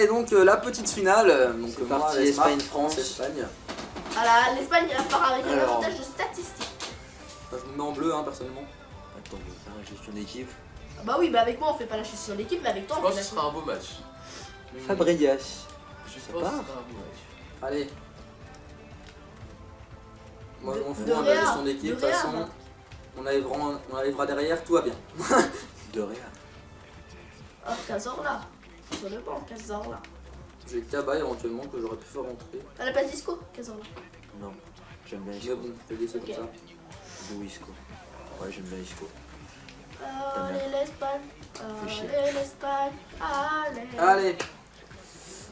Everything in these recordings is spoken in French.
Allez, donc la petite finale. Donc, c'est parti, Espagne-France. Espagne. Voilà, l'Espagne part avec un avantage de statistique. Je me mets en bleu, hein, personnellement. Attends, on va faire la gestion d'équipe. Ah bah oui, bah avec moi on fait pas la gestion d'équipe, mais avec toi Je on pense fait que la ce sera un beau match. Fabregas. Je Ça pense que ce part. sera un beau match. Allez. Moi, je m'en fous De hein, de la Réa, gestion d'équipe. De toute de Réa, façon, bah. on arrivera derrière, tout va bien. De rien. Ah, 15 heures là. Sur le banc, 15 heures là. J'ai Kaba éventuellement que j'aurais pu faire rentrer. T'as la passe disco 15 heures là. Non, j'aime bien Mais Isco. bon, fais laisser Ok. comme ça. D'où Isco. Ouais, j'aime bien Isco. Allez l'Espagne, Fais chier. allez l'Espagne, allez. Allez.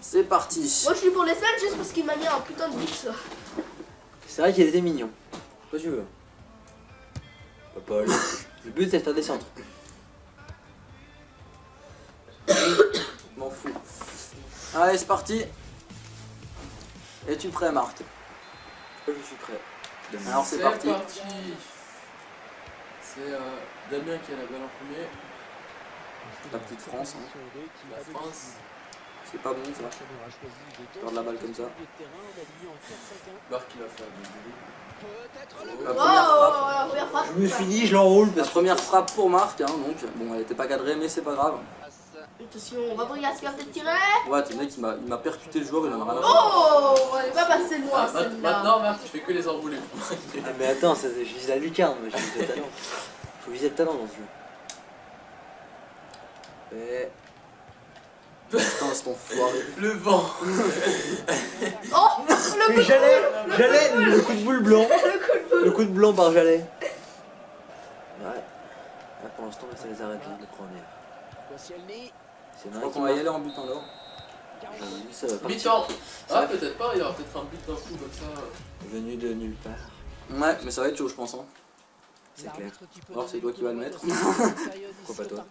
C'est parti. Moi je suis pour l'Espagne juste parce qu'il m'a mis un putain de but ça. C'est vrai qu'il était mignon. Quoi tu veux? Papa, le but c'est de faire des centres. Je m'en fous. Allez, c'est parti. Es-tu prêt, Marc? Je suis prêt. Alors, c'est parti. C'est Damien qui a la balle en premier. La petite France. Hein. La France. C'est pas bon, ça. Perdre la balle comme ça. Marc qui va faire des La Oh, première frappe. la première frappe. Je me suis dit, je l'enroule La parce que. première frappe pour Marc, hein, donc bon, elle était pas cadrée, mais c'est pas grave. Attention, Rodriguez qui va peut-être tirer. Ouais, le mec, il m'a percuté le joueur, il en a rien à foutre. Oh, elle est pas passée loin Ah, celle-là. maintenant, Marc, tu fais que les enrouler. Ah, mais attends, je vise la lucarne, mais je vise le talent. Faut viser le talent dans ce jeu. Et... Putain, c'est ton foiré. Le vent. Oh, le coup de J'allais, le coup de boule blanc. le coup de boule. Le coup de blanc par Jalais. Ouais. Là pour l'instant, ça les arrête là, de prendre. C'est Je crois qu'on va y aller en but en or. Ça va partir. Mi-temps. Ah, peut-être pas, il y aura peut-être un but d'un coup comme ça. Venu de nulle part. Ouais, mais ça va être chaud, je pense. Hein. C'est clair. Alors, c'est toi qui vas le mettre. Pourquoi pas toi?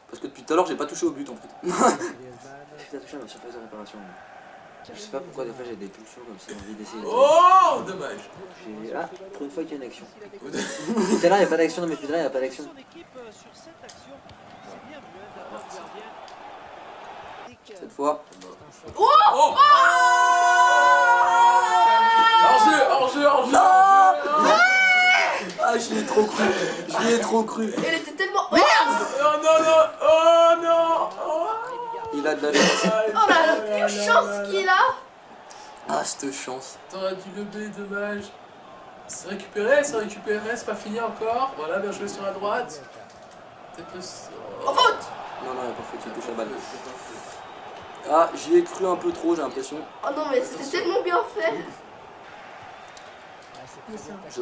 Parce que depuis tout à l'heure, j'ai pas touché au but en fait. Je suis touché à ma surface de réparation. Je sais pas pourquoi des fois j'ai des pulsions comme ça, j'ai envie d'essayer. Oh, dommage. Ah, pour une fois qu'il y a une action. Tout à l'heure il n'y a pas d'action, non mais tout à l'heure il n'y a pas d'action. Cette fois. Oh, Hors-jeu, hors-jeu, hors-jeu. Ah, j'y ai trop cru. J'y ai trop cru. Elle était tellement. Merde. Oh non, non, oh non. Il a de la chance. Oh là, la pure chance qu'il a. Ah, cette chance. T'aurais dû le B, dommage. C'est récupéré, c'est pas fini encore. Voilà, bien joué sur la droite. Peut-être le... En faute. Non, non, il a pas fait, il touche la balle. Ah, j'y ai cru un peu trop, j'ai l'impression. Oh non, mais c'était tellement bien fait. Je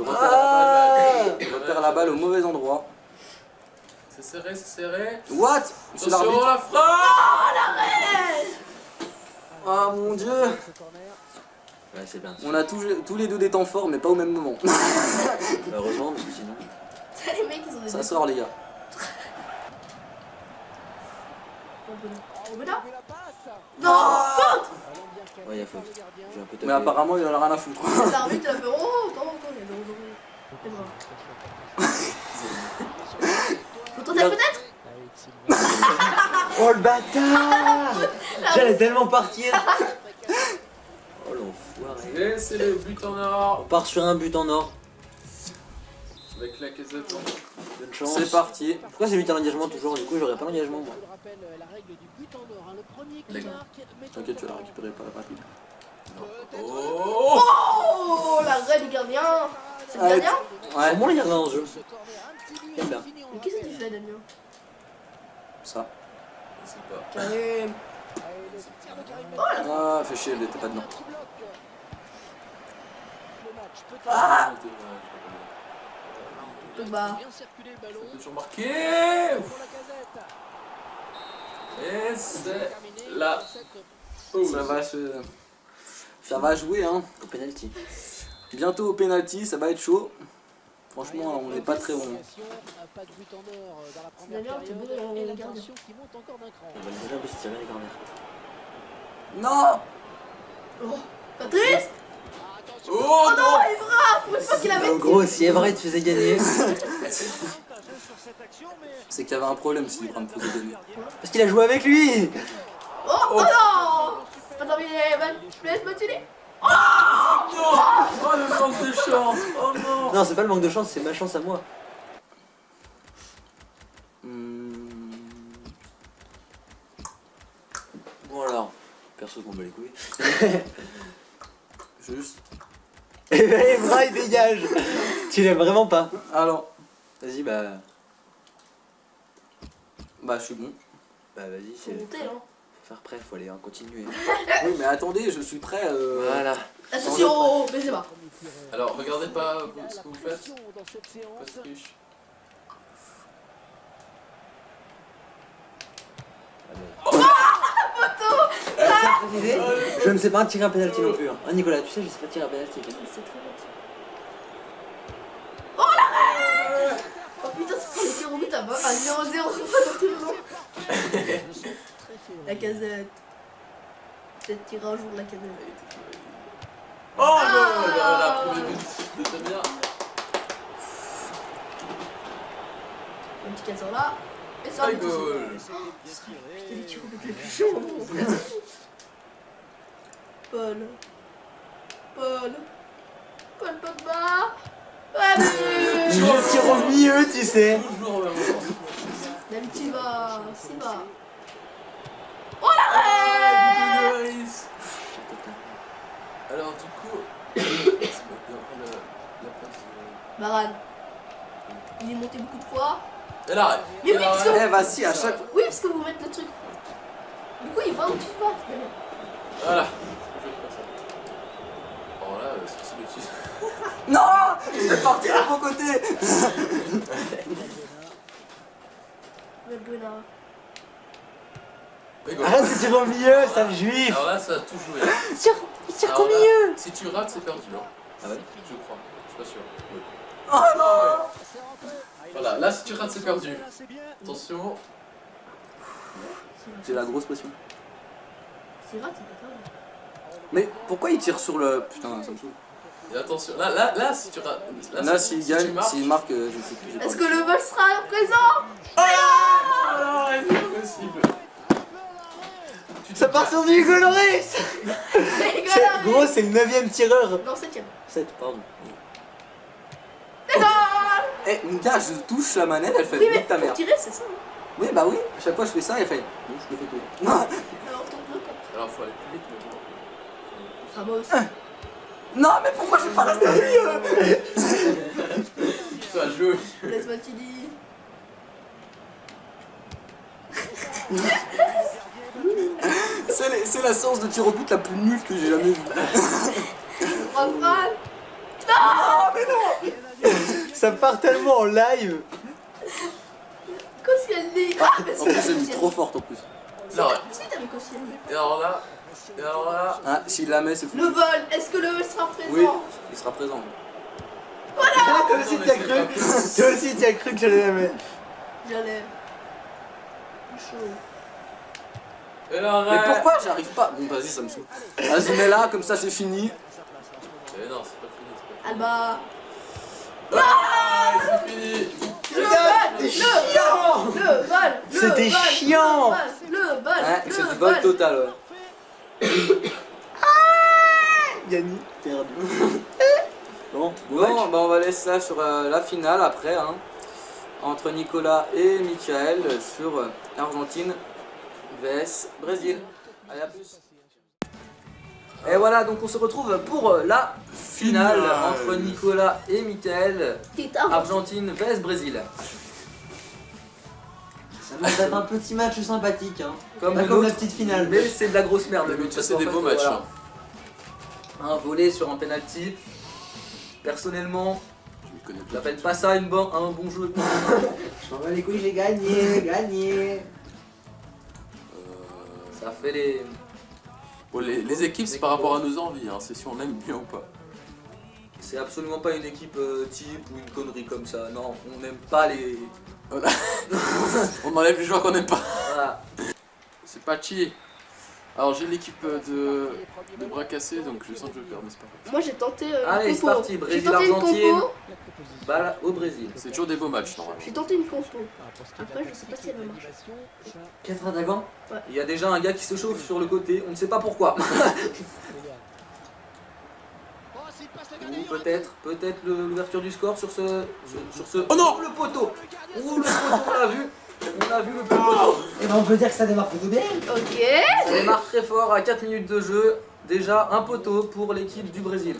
repère la balle au mauvais endroit. C'est serré, c'est serré. What? C'est Attention, l'arbitre. la frappe. Ah mon dieu. Ouais, c'est bien. On a tous les deux des temps forts, mais pas au même moment. Heureusement, parce que sinon. Les mecs, ils ont des. Ça sort, les gars. Obeda. Non, faute. Ouais, il y a faute. J'ai un peu tapé. Mais apparemment, il en a rien à foutre. L'arbitre, il a fait oh, attends, il est Faut tenter peut-être. Oh le bâtard! J'allais tellement partir! Oh l'enfoiré. Et c'est le but en On or. part sur un but en or. Avec la caisse de temps. Bonne chance. C'est parti. Pourquoi j'ai mis un engagement toujours? Du coup, j'aurais pas l'engagement moi. T'inquiète, tu vas la récupérer pas rapide. Oh. Oh, la vraie du gardien. C'est le gardien. Ouais, Au moins, il y en a dans le jeu. J'aime bien. Mais qu'est-ce que tu fais, Damien? ça. Je sais pas. Karim. Ah, fais chier, il était pas dedans. Ah. Bah. Toujours marqué. Et c'est là. Oh, Ça va jouer, hein. Au penalty. Bientôt au penalty, ça va être chaud. Franchement, on n'est pas très bon. Damien, t'es bon gardien. On va le déjà booster tirer les corners. Non. Oh, Patrice. Oh Oh non, non. Evra. Pour une fois qu'il avait. En gros, si Everett te faisait gagner. C'est qu'il y avait un problème si Ibra me faisait gagner. Parce qu'il a joué avec lui! Oh non. C'est pas terminé, laisse Mathilde. Non. Oh le manque de chance. Oh non. Non, c'est pas le manque de chance, c'est ma chance à moi. Bon alors, perso je m'en bats les couilles. Juste. Et Braille dégage. Tu l'aimes vraiment pas. Alors, Vas-y bah. bah je suis bon. Bah vas-y, Faut c'est. monter, hein. Faut faire prêt, faut aller hein, continuer. Oui, mais attendez, je suis prêt. Voilà. Attention, baissez pas. Alors regardez pas ce que vous faites. Pas de triche. Je ne sais pas tirer un penalty non plus. Hein. Ah, Nicolas, tu sais, je sais pas tirer un penalty. C'est très gentil. Oh l'arrêt. Oh putain, c'est les tirs au but à 0-0, pas tout le long. La casette. Peut-être tirer un jour la casette. Oh non, la première but, c'était bien. Un petit 400 là. Et ça, Goal. putain, les tirs au but les plus chauds. Paul Pogba. Allez. Je tire au milieu, tu sais. Toujours au même moment. D'habitude, va. C'est va. Oh Ah, l'arrêt. Lloris. Alors du coup, la place. Varane. Il est monté beaucoup de fois. Et l'arrêt. Mais oui, parce que... Eh, vas-y, à chaque. Oui, parce que vous mettez le truc. Du coup, il va où tu vas. Voilà. Je vais faire ça. Alors là, c'est le titre. Non, je vais partir à mon côté. Buena. Arrête de tirer au milieu, sale juif. Alors là, ça a tout joué. Il tire Alors qu'au là, milieu. si tu rates, c'est perdu. Hein. Ah ouais. Je crois. Je suis pas sûr. Oui. Oh non. Voilà, là, si tu rates, c'est perdu. Attention. J'ai la grosse pression. C'est rare, c'est pas grave. Mais pourquoi il tire sur le. Putain, ça me saoule. Et attention. Là, si tu rates. Là, s'il si gagne, tu marques. s'il marque, je sais plus. j'ai pas Est-ce vu. que le vol sera présent? Oh non, c'est pas possible. Ça part sur du Hugo Lloris. Gros, c'est le 9ème tireur. Non, 7ème. 7, pardon. Eh, mon gars, je touche la manette, elle fait Oui, mais nique ta pour mère. tirer, c'est ça. Hein. Oui, bah oui, à chaque fois je fais ça, elle fait. Non, je le fais tout. Non. Alors, tourne-le comme. Alors, faut aller plus vite, mais bon. Ah, moi aussi. Non, mais pourquoi je vais pas rester au milieu? Ça joue. Laisse Mathilde. C'est la séance de tir au but la plus nulle que j'ai jamais vue. Rafale. Ça part tellement en live. Koscielny. Ah, mais En plus, j'ai mis trop forte en plus. Non, ouais. Si, t'avais Koscielny. Et alors là. Ah, s'il la met, c'est fou. Le vol, est-ce que le vol sera présent? Oui, il sera présent. Toi aussi, t'as cru. Toi aussi, t'as cru que j'allais la mettre. J'allais. Chaud. Et alors, Mais pourquoi j'arrive pas? Bon, vas-y, ça me saoule. Vas-y, mets là, comme ça c'est fini. Eh non, c'est pas fini, c'est pas fini. Alba. Ah, c'est fini. Le vol. C'était chiant. Le vol. Ouais, c'est du vol total, ouais. Yannick, perdu. Bon, Bon, bah on va laisser ça sur la finale après, hein, entre Nicolas et Michael sur Argentine vs Brésil. Allez, à plus. Et voilà, donc on se retrouve pour la finale entre Nicolas et Michael, Argentine vs Brésil. Ça va être un petit match sympathique, hein. Comme Pas le comme la nôtre, petite finale. mais c'est de la grosse merde. Mais parce c'est qu'en des fait, beaux matchs. voilà, un volé sur un penalty. Personnellement, Je m'y connais plus. j'appelle pas ça un bon jeu. Je m'en bats les couilles, j'ai gagné. Ça fait les... Bon, les équipes, c'est par rapport à nos envies, hein. C'est si on aime bien ou pas. C'est absolument pas une équipe type ou une connerie comme ça. Non, on n'aime pas les... On enlève les joueurs qu'on n'aime pas. Voilà. C'est pas chier. Alors j'ai l'équipe de bras cassés, donc je sens que je vais perdre, mais c'est pas grave. Moi j'ai tenté Allez, une c'est compo. parti, J'ai Brésil, tenté une Argentine. compo. Balle au Brésil. C'est toujours des beaux matchs normalement. J'ai tenté une compo. Après je sais pas si elle va marcher. 4 attaquants. Il y a déjà un gars qui se chauffe sur le côté, on ne sait pas pourquoi. Ou peut-être l'ouverture du score sur ce. Oh non, le poteau. Ouh, le poteau, on l'a vu. On a vu le poteau. Et ben on peut dire que ça démarre plutôt bien. Ok. Ça démarre très fort à 4 minutes de jeu. Déjà un poteau pour l'équipe du Brésil.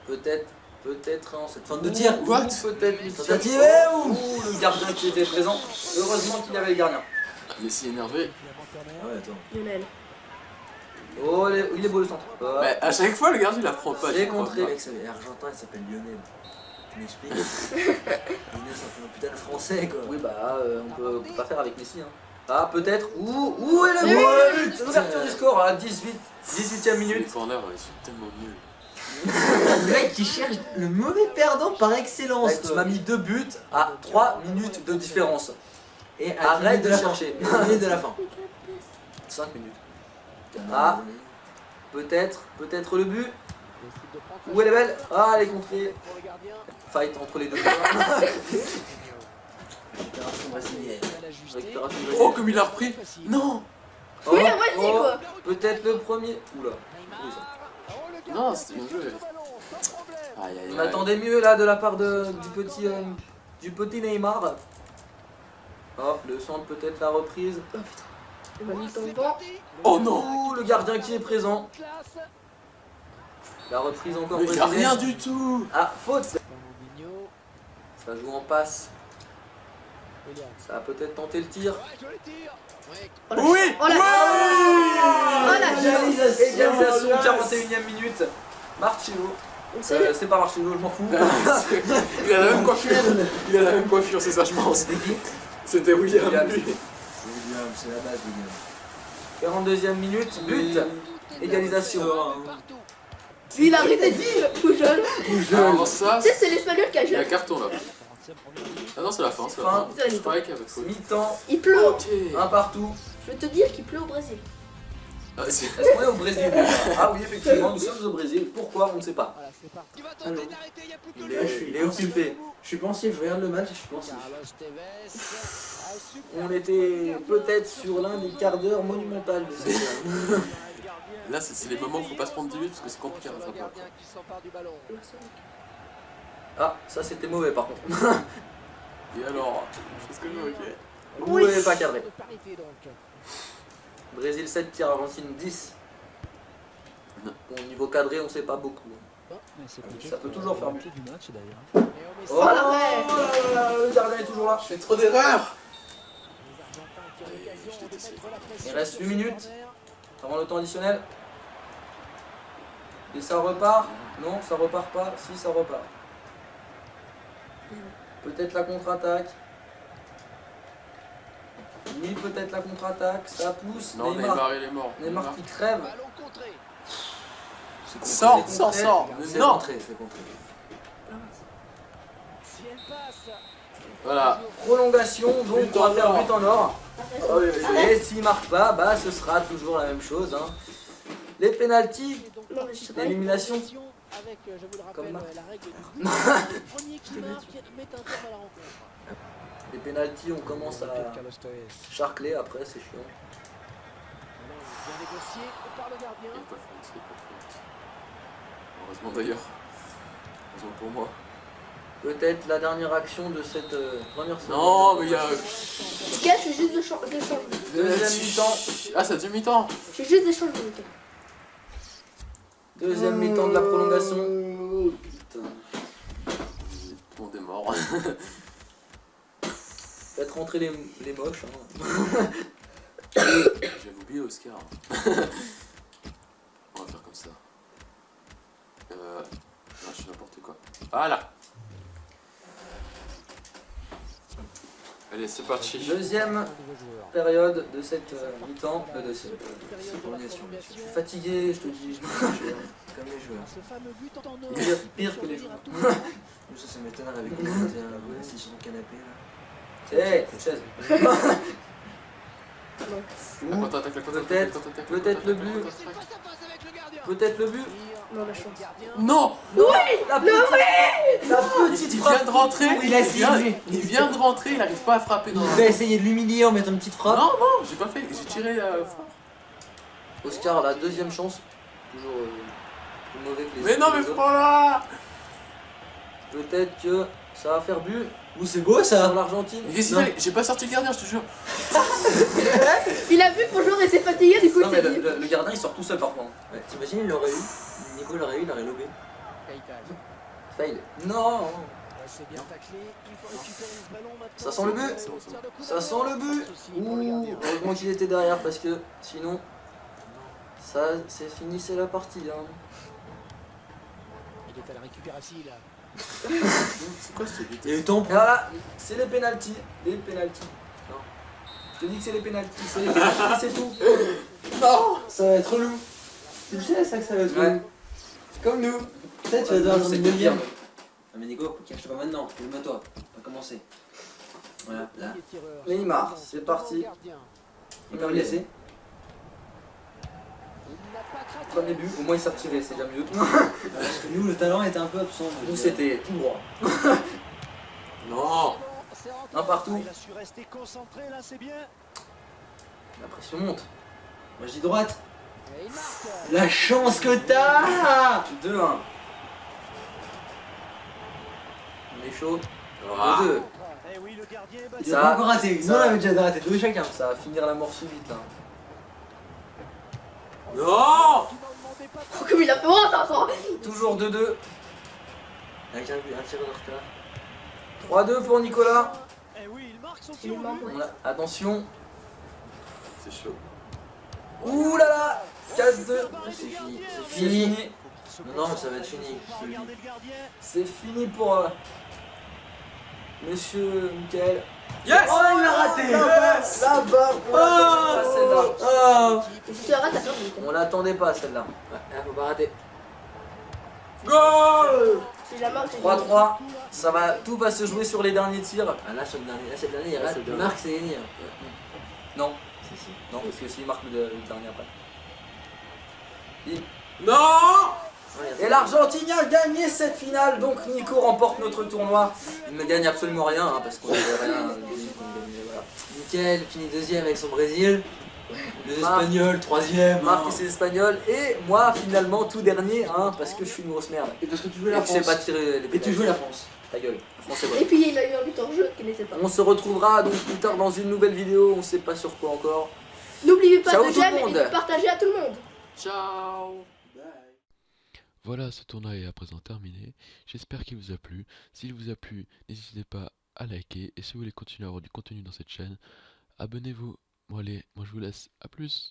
Peut-être en cette fin de tir. What? Peut-être une Tentative, Ouh, le gardien qui était présent. Heureusement qu'il y avait le gardien. Messi énervé. Ah ouais, attends. Lionel. Oh, il est beau le centre. Mais à chaque fois, le gardien il la prend pas. C'est je crois contré. Le mec, c'est argentin, il s'appelle Lionel. Tu m'expliques? Lionel, c'est un peu un putain de français quoi. Oui, bah, on peut pas faire avec Messi. Hein. Ah, peut-être. Ouh, et le Oui, but. C'est l'ouverture du score à 18e Les minute. corners, ils sont tellement nuls. Le mec qui cherche le mauvais perdant par excellence. Ouais, tu m'as mis 2 buts à 3 minutes de différence. Et à Arrête 10 minutes de la chercher. fin. 10 minutes de la fin. 5 minutes. Ah, peut-être le but. Où elle est belle. Ah, elle est contrée. Fight entre les deux joueurs. Récupération brésilienne. Récupération Oh, brésilienne. comme il a repris. Non. Oh, Oui, la moitié, quoi. Peut-être le premier. Oula. Oui, ça. Non, c'était bien joué. Aïe aïe aïe. On attendait mieux là de la part du petit Neymar. Oh, le centre peut-être la reprise. Oh putain. Il m'a mis ton banc. Oh non. Ouh, le gardien qui est présent. La reprise encore Mais il y a brésilienne. rien du tout. Ah, faute. Ça joue en passe. Ça a peut-être tenté le tir. Oh la Oui. Oh la Oh la Égalisation, 41e minute. Marcello. C'est C'est pas Marcello, je m'en fous. Il a la même coiffure. Il a la même coiffure, c'est ça, je pense. C'était William. William. lui. William, c'est la base, William. 42e minute, but. Égalisation. Puis il a arrêté tout jeune. Alors ça, Tu sais, c'est l'espagnol qui a il y a un jeune. carton là. Ah non, c'est la fin, c'est la Fin. fin. Je croyais qu'il y avait faute. Mi-temps, Il pleut. Ok. un partout. Je veux te dire qu'il pleut au Brésil. Ah, c'est- Est-ce qu'on est au Brésil déjà? Ah oui, effectivement, nous sommes au Brésil. Pourquoi? On ne sait pas. Ah non. Il est occupé. Je suis pensif, je regarde le match, je suis pensif. On était peut-être sur l'un des quarts d'heure monumental de cette année. Là, c'est les moments où il faut pas se prendre 10 minutes parce que c'est compliqué à rattraper après. Ah, ça c'était mauvais par contre. Et alors, je sais ce que je veux, ok. Oui, il est pas cadré. Brésil 7 tirs, Argentine 10. Non. Bon, niveau cadré, on sait pas beaucoup. Ça peut toujours faire mieux. Oh l'arrêt. Le gardien est toujours là. Je fais trop d'erreurs. Il reste 8 minutes avant le temps additionnel. Et ça repart. Non, ça repart pas. Si, ça repart. Peut-être la contre-attaque. Oui, peut-être la contre-attaque. Ça pousse. Non, Neymar, il est mort. Neymar qui crève. Sors, C'est sors, contré. sors. C'est Non. contré, c'est contré. Voilà. Prolongation, donc But on va en faire or. but en or. Et s'il marque pas, bah ce sera toujours la même chose. Hein. Les pénaltys, Non, mais je sais pas. l'élimination. Avec, je vous le Comme rappelle, Marc. la règle du le premier qui marque met un terme à la rencontre. Les pénaltys, on commence à charcler après, c'est chiant. Bien négocié par le Il gardien. est pas faute, il est pas faute. Heureusement d'ailleurs. Heureusement pour moi. Peut-être la dernière action de cette première série. Non, mais il y a. Mika, je fais juste des changements. Deuxième mi-temps. Ah, c'est deuxième mi-temps. Je fais juste des changements, Mika. Deuxième mi-temps de la prolongation. Putain. Tout le monde est mort. Faites rentrer les moches. Hein. J'avais oublié Oscar. On va faire comme ça. Non, je fais n'importe quoi. Voilà. Allez, c'est parti. Deuxième période de cette mi-temps. De cette Synchronisation. Je suis fatigué, je te dis. Comme les joueurs. Ce fameux but en or. Pire que les joueurs. Ça, ça m'étonnerait avec les 21 assis sur le canapé là. Hé, une chaise. Non, Ou Contre-attaque, la contre-attaque, peut-être, la contre-attaque, peut-être le contre-attaque, but. contre-attaque. Face à face avec le gardien. Peut-être le but. non, la chance. Non! La petite Il frappe. vient de rentrer, Il a essayé. il vient de rentrer, il n'arrive pas à frapper dans Il la... va essayer de l'humilier en mettant une petite frappe. Non, non, j'ai pas fait, j'ai tiré fort. Oscar, la deuxième chance. Toujours plus mauvais que les Mais non, mais les autres. prends là! Peut-être que ça va faire but Ouh, c'est beau sur ça. l'Argentine. Mais qu'est-ce qu'il Non. fallait? J'ai pas sorti le gardien, je te jure. Il a vu que mon joueur était fatigué, du coup Non, il mais s'est dit. le gardien il sort tout seul par contre. Ouais, t'imagines, il l'aurait eu. Nico l'aurait eu, il aurait lobé. Fail. Non. C'est bien taclé. Il faut récupérer ce ballon maintenant. Ça sent le but. C'est au tir de coup Ça d'envoi. sent le but. Ceci pour le Ouh, gardien. heureusement qu'il était derrière parce que sinon ça c'est fini, c'est la partie. Hein. Il est à la récupération là. C'est quoi ce but? Il y a eu temps Et voilà, c'est les pénaltys. Les pénaltys. Non. Je te dis que c'est les pénaltys. C'est les pénaltys, c'est tout. Non, ça va être relou. Tu le sais ça que ça va être Ouais. relou. Comme nous. Peut-être tu vas devoir Nous, attendre c'est une pire. deuxième. Ah mais Nico, cache-toi pas maintenant, calme-toi. On va commencer. Voilà, là. Les tireurs. Neymar, c'est parti. Gardien. Il peut me laisser. Il n'a pas craqué. Premier but, au moins ils savent tirer, c'est déjà mieux. Parce que nous, le talent était un peu absent. Nous c'était tout droit. Non! C'est rentré. Un partout. Il a su rester concentré là, c'est bien. La pression monte. Moi je dis droite. Et il marque. La chance que t'as. 2-1. On est chaud. Ah. 2-2. Eh oui, le gardien est battu. Il Ça- a pas encore raté. ça- Nous on avait déjà raté, deux chacun. Ça va finir la mort subite là. Non! Tu n'en demandais pas trop. Comme il a fait. Oh, attends. Toujours 2-2. Avec un tir de retard. 3-2 pour Nicolas. Eh oui, il marque son Il tir au manque, but. ouais. Attention. C'est chaud. Ouh là là. 4-2. C'est fini. C'est C'est fini. fini. Non, mais ça va être fini. Pas regarder le gardien. C'est fini pour Monsieur Michael. Yes! Oh, il l'a raté. Là-bas, là-bas. On l'attendait pas, celle-là. Oh. Et si tu la rates, t'as perdu. On l'attendait pas celle-là. Ouais, faut pas rater. Goal! Si la marque, c'est 3-3. Ça va, tout va se jouer sur les derniers tirs. Ah là, c'est le dernier. Là, c'est le dernier. Il Ouais, rate. c'est le Il dernier. marque, c'est gagné. Non, Si, si. non, parce que s'il marque le dernier après. Non! Et l'Argentine a gagné cette finale, donc Nico remporte notre tournoi. Il ne gagne absolument rien, hein, parce qu'on n'avait rien. Voilà. Nickel, finit deuxième avec son Brésil. Les Marc. Espagnols, troisième. Marc et hein. ses Espagnols, et moi finalement tout dernier, hein, parce que je suis une grosse merde. Et parce que tu jouais Et la que je sais France. pas tirer les Et tu pénaltys. jouais la France. Ta gueule, la France est Et bonne. puis il a eu un but en jeu qu'il n'était pas. On se retrouvera donc plus tard dans une nouvelle vidéo, on sait pas sur quoi encore. N'oubliez pas Ciao de tout le j'aime et monde. de partager à tout le monde. Ciao! Voilà, ce tournoi est à présent terminé. J'espère qu'il vous a plu. S'il vous a plu, n'hésitez pas à liker. Et si vous voulez continuer à avoir du contenu dans cette chaîne, abonnez-vous. Bon allez, moi je vous laisse. À plus!